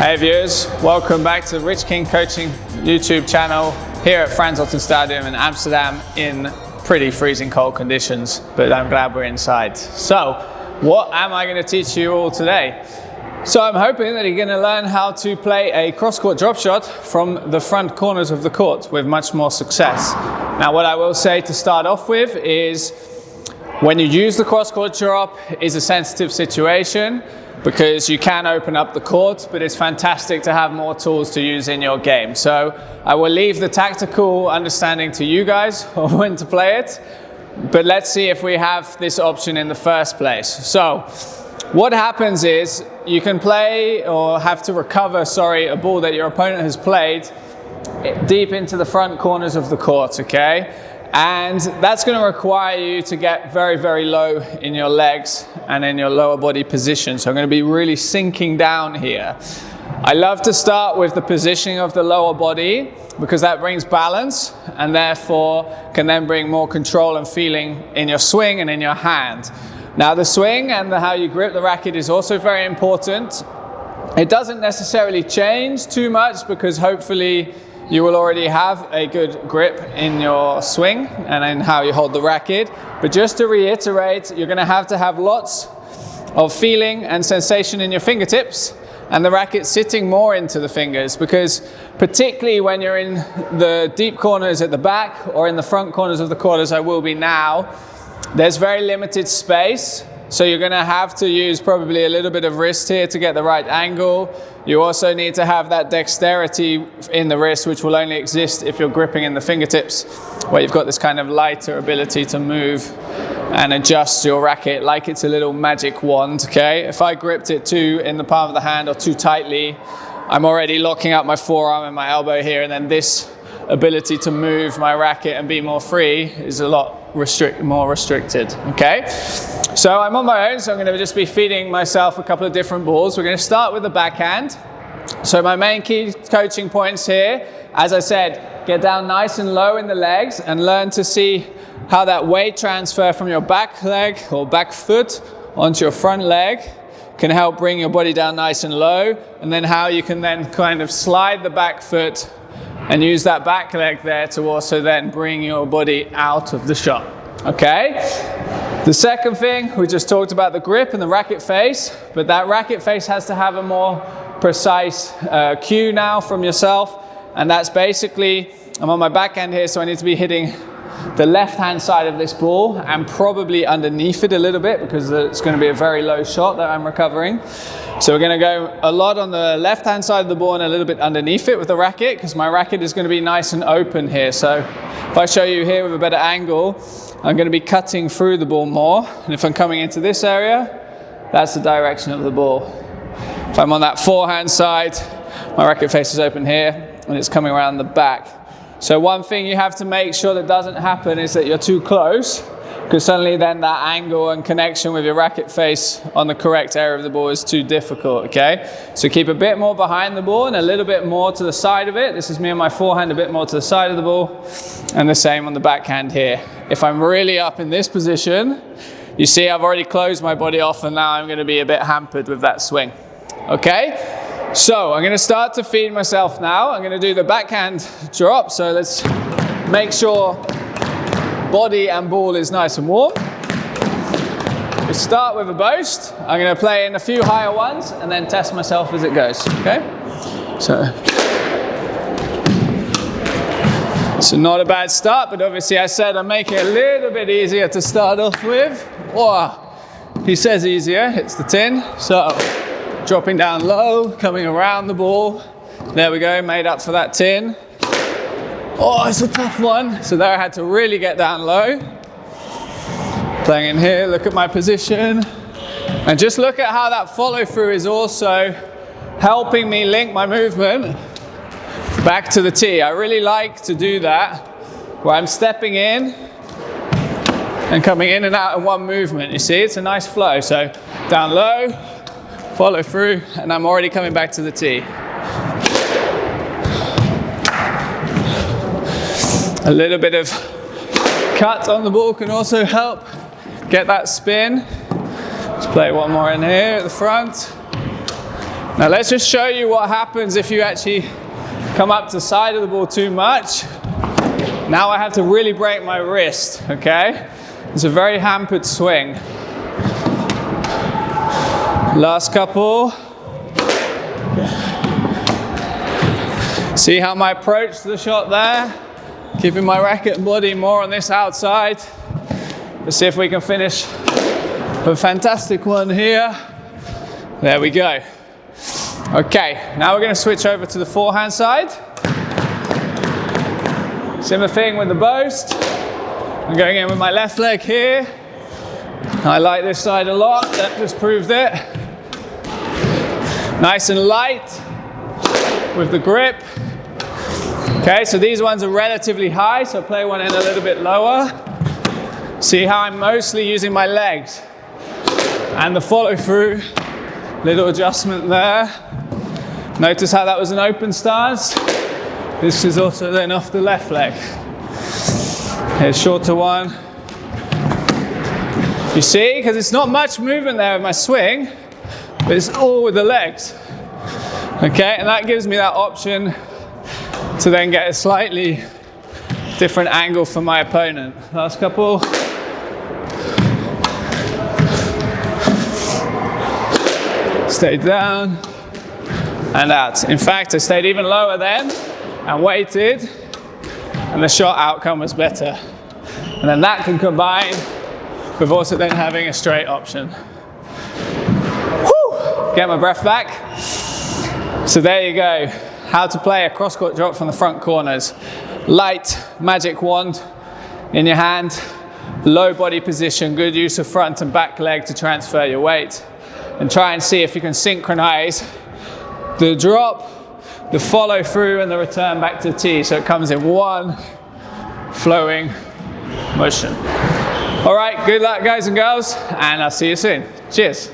Hey viewers, welcome back to Rich King Coaching YouTube channel here at Frans Stadium in Amsterdam in pretty freezing cold conditions, but I'm glad we're inside. So, what am I going to teach you all today? So I'm hoping that you're going to learn how to play a cross-court drop shot from the front corners of the court with much more success. Now what I will say to start off with is when you use the cross-court drop is a sensitive situation because you can open up the court, but it's fantastic to have more tools to use in your game. So I will leave the tactical understanding to you guys of when to play it, but let's see if we have this option in the first place. So what happens is you can play or have to recover, a ball that your opponent has played deep into the front corners of the court, okay? And that's going to require you to get very, very low in your legs and in your lower body position. So I'm going to be really sinking down here. I love to start with the positioning of the lower body because that brings balance and therefore can then bring more control and feeling in your swing and in your hand. Now the swing and how you grip the racket is also very important. It doesn't necessarily change too much because hopefully you will already have a good grip in your swing and in how you hold the racket. But just to reiterate, you're going to have lots of feeling and sensation in your fingertips and the racket sitting more into the fingers, because particularly when you're in the deep corners at the back or in the front corners of the court, as I will be now, there's very limited space. So you're going to have to use probably a little bit of wrist here to get the right angle. You also need to have that dexterity in the wrist, which will only exist if you're gripping in the fingertips, where you've got this kind of lighter ability to move and adjust your racket like it's a little magic wand, okay? If I gripped it too in the palm of the hand or too tightly, I'm already locking up my forearm and my elbow here, and then this ability to move my racket and be more free is a lot more restricted, okay? So I'm on my own, so I'm going to just be feeding myself a couple of different balls. We're going to start with the backhand. So my main key coaching points here, as I said, get down nice and low in the legs and learn to see how that weight transfer from your back leg or back foot onto your front leg can help bring your body down nice and low, and then how you can then kind of slide the back foot and use that back leg there to also then bring your body out of the shot, okay? The second thing, we just talked about the grip and the racket face, but that racket face has to have a more precise cue now from yourself, and that's basically, I'm on my backhand here, so I need to be hitting the left-hand side of this ball and probably underneath it a little bit because it's going to be a very low shot that I'm recovering. So we're going to go a lot on the left-hand side of the ball and a little bit underneath it with the racket, because my racket is going to be nice and open here. So if I show you here with a better angle, I'm going to be cutting through the ball more. And if I'm coming into this area, that's the direction of the ball. If I'm on that forehand side, my racket face is open here and it's coming around the back. So one thing you have to make sure that doesn't happen is that you're too close, because suddenly then that angle and connection with your racket face on the correct area of the ball is too difficult, okay? So keep a bit more behind the ball and a little bit more to the side of it. This is me on my forehand, a bit more to the side of the ball, and the same on the backhand here. If I'm really up in this position, you see I've already closed my body off and now I'm going to be a bit hampered with that swing, okay? So I'm going to start to feed myself now. I'm going to do the backhand drop, so let's make sure body and ball is nice and warm. We start with a boast. I'm going to play in a few higher ones and then test myself as it goes, okay? So not a bad start, but obviously I said I'm making it a little bit easier to start off with. Oh, he says easier, hits the tin. So dropping down low, coming around the ball. There we go, made up for that tin. Oh, it's a tough one. So there I had to really get down low. Playing in here, look at my position. And just look at how that follow through is also helping me link my movement back to the tee. I really like to do that, where I'm stepping in and coming in and out in one movement. You see, it's a nice flow. So down low, follow through, and I'm already coming back to the tee. A little bit of cut on the ball can also help get that spin. Let's play one more in here at the front. Now let's just show you what happens if you actually come up to the side of the ball too much. Now I have to really break my wrist, okay? It's a very hampered swing. Last couple. See how my approach to the shot there? Keeping my racket and body more on this outside. Let's see if we can finish a fantastic one here. There we go. Okay, now we're going to switch over to the forehand side. Similar thing with the boast. I'm going in with my left leg here. I like this side a lot, that just proved it. Nice and light with the grip. Okay, so these ones are relatively high, so play one in a little bit lower. See how I'm mostly using my legs and the follow through. Little adjustment there. Notice how that was an open stance. This is also then off the left leg. Here's shorter one. You see, because it's not much movement there with my swing, but it's all with the legs. Okay, and that gives me that option to then get a slightly different angle for my opponent. Last couple. Stay down and out. In fact, I stayed even lower then and waited, and the shot outcome was better. And then that can combine with also then having a straight option. Whew! Get my breath back. So there you go. How to play a cross-court drop from the front corners. Light magic wand in your hand, low body position, good use of front and back leg to transfer your weight. And try and see if you can synchronize the drop, the follow through, and the return back to the tee, so it comes in one flowing motion. All right, good luck guys and girls, and I'll see you soon. Cheers.